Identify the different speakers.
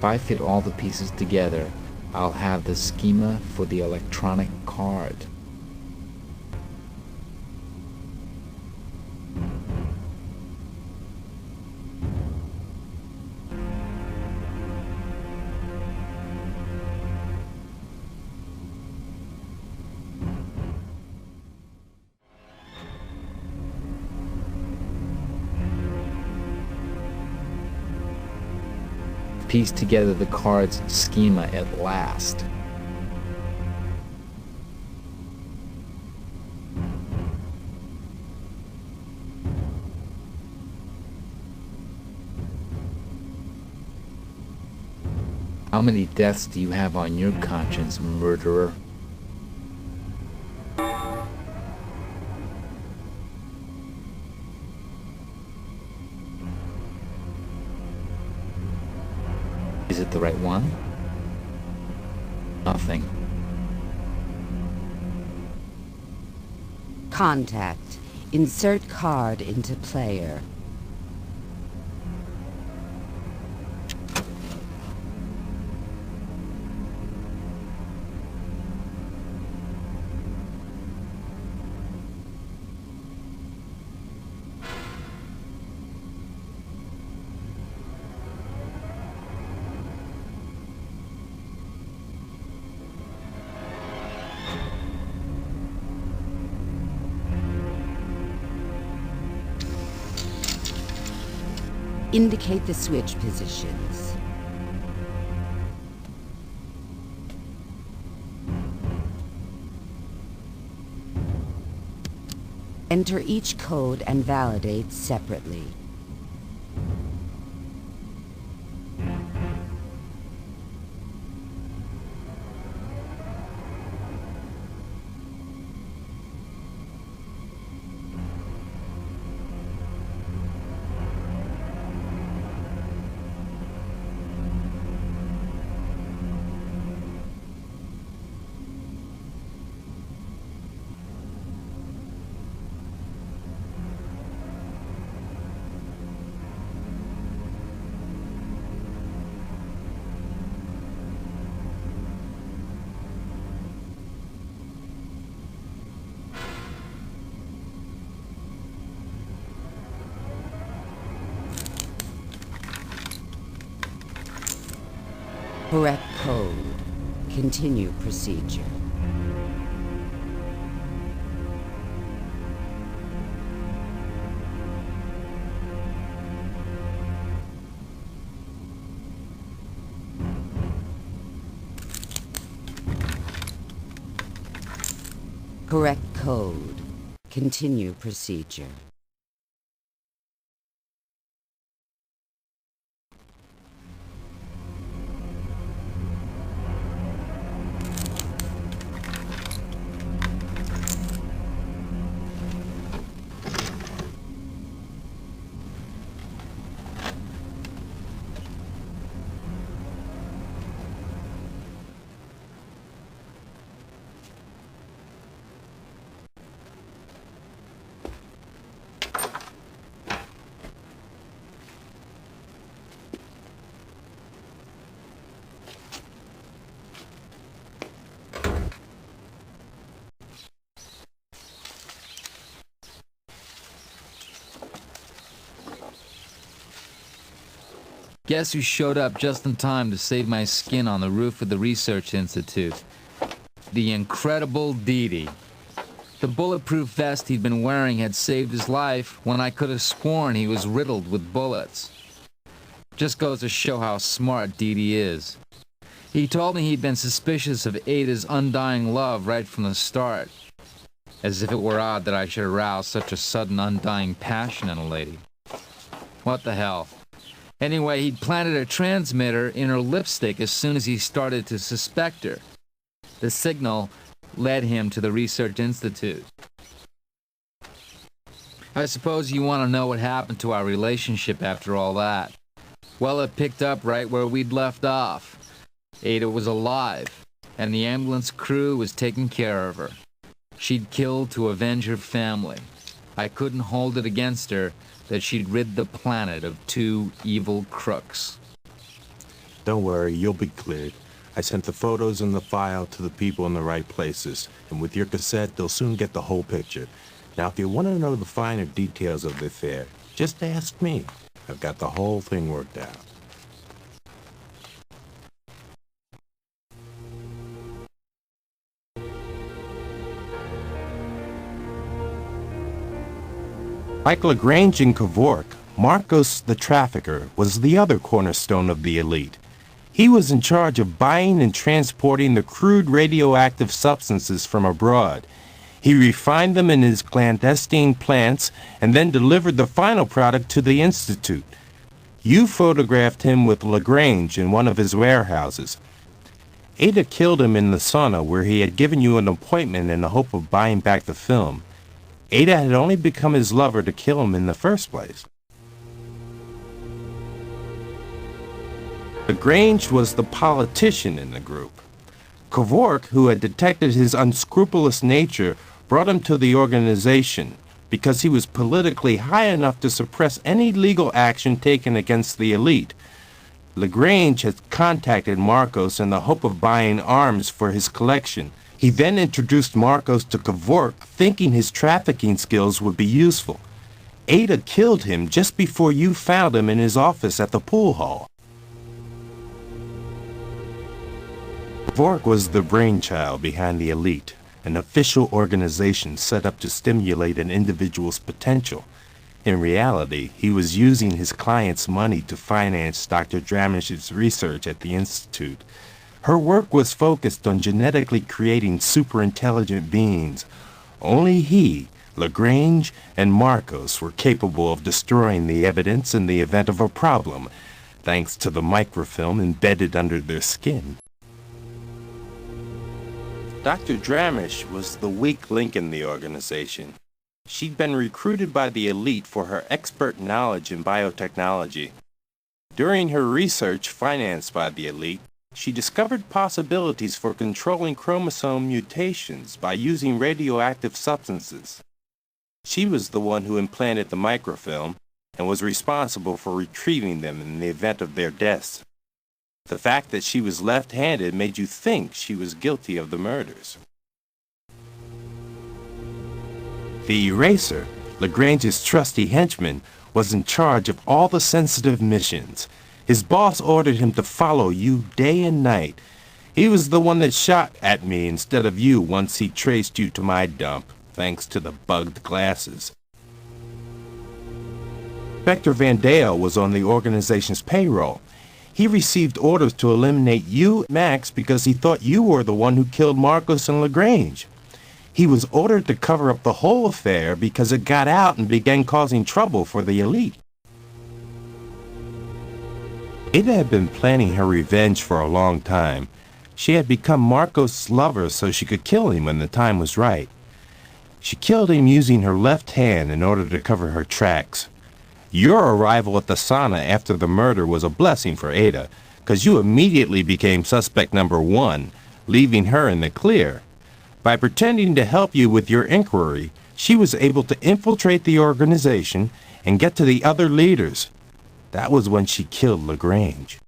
Speaker 1: If I fit all the pieces together, I'll have the schema for the electronic card. Piece together the card's schema at last. How many deaths do you have on your conscience, murderer? Is it the right one? Nothing.
Speaker 2: Contact. Insert card into player. Indicate the switch positions. Enter each code and validate separately. Correct code. Continue procedure. Correct code. Continue procedure.
Speaker 1: Guess who showed up just in time to save my skin on the roof of the research institute? The incredible Didi. The bulletproof vest he'd been wearing had saved his life when I could have sworn he was riddled with bullets. Just goes to show how smart Didi is. He told me he'd been suspicious of Ada's undying love right from the start. As if it were odd that I should arouse such a sudden undying passion in a lady. What the hell? Anyway, he'd planted a transmitter in her lipstick as soon as he started to suspect her. The signal led him to the Research Institute. I suppose you want to know what happened to our relationship after all that. Well, it picked up right where we'd left off. Ada was alive, and the ambulance crew was taking care of her. She'd killed to avenge her family. I couldn't hold it against her that she'd rid the planet of two evil crooks.
Speaker 3: Don't worry, you'll be cleared. I sent the photos and the file to the people in the right places, and with your cassette, they'll soon get the whole picture. Now, if you want to know the finer details of the affair, just ask me. I've got the whole thing worked out. Like LaGrange and Kevork, Marcos the trafficker was the other cornerstone of the elite. He was in charge of buying and transporting the crude radioactive substances from abroad. He refined them in his clandestine plants and then delivered the final product to the Institute. You photographed him with LaGrange in one of his warehouses. Ada killed him in the sauna where he had given you an appointment in the hope of buying back the film. Ada had only become his lover to kill him in the first place. LaGrange was the politician in the group. Kevork, who had detected his unscrupulous nature, brought him to the organization because he was politically high enough to suppress any legal action taken against the elite. LaGrange had contacted Marcos in the hope of buying arms for his collection. He then introduced Marcos to Kevork, thinking his trafficking skills would be useful. Ada killed him just before you found him in his office at the pool hall. Kevork was the brainchild behind the elite, an official organization set up to stimulate an individual's potential. In reality, he was using his client's money to finance Dr. Dramish's research at the Institute. Her work was focused on genetically creating superintelligent beings. Only he, LaGrange, and Marcos were capable of destroying the evidence in the event of a problem, thanks to the microfilm embedded under their skin. Dr. Dramish was the weak link in the organization. She'd been recruited by the elite for her expert knowledge in biotechnology. During her research financed by the elite, she discovered possibilities for controlling chromosome mutations by using radioactive substances. She was the one who implanted the microfilm and was responsible for retrieving them in the event of their deaths. The fact that she was left-handed made you think she was guilty of the murders. The Eraser, LaGrange's trusty henchman, was in charge of all the sensitive missions. His boss ordered him to follow you day and night. He was the one that shot at me instead of you once he traced you to my dump, thanks to the bugged glasses. Inspector Van Dale was on the organization's payroll. He received orders to eliminate you, Max, because he thought you were the one who killed Marcos and LaGrange. He was ordered to cover up the whole affair because it got out and began causing trouble for the elite. Ada had been planning her revenge for a long time. She had become Marcos' lover so she could kill him when the time was right. She killed him using her left hand in order to cover her tracks. Your arrival at the sauna after the murder was a blessing for Ada, because you immediately became suspect number 1, leaving her in the clear. By pretending to help you with your inquiry, she was able to infiltrate the organization and get to the other leaders. That was when she killed LaGrange.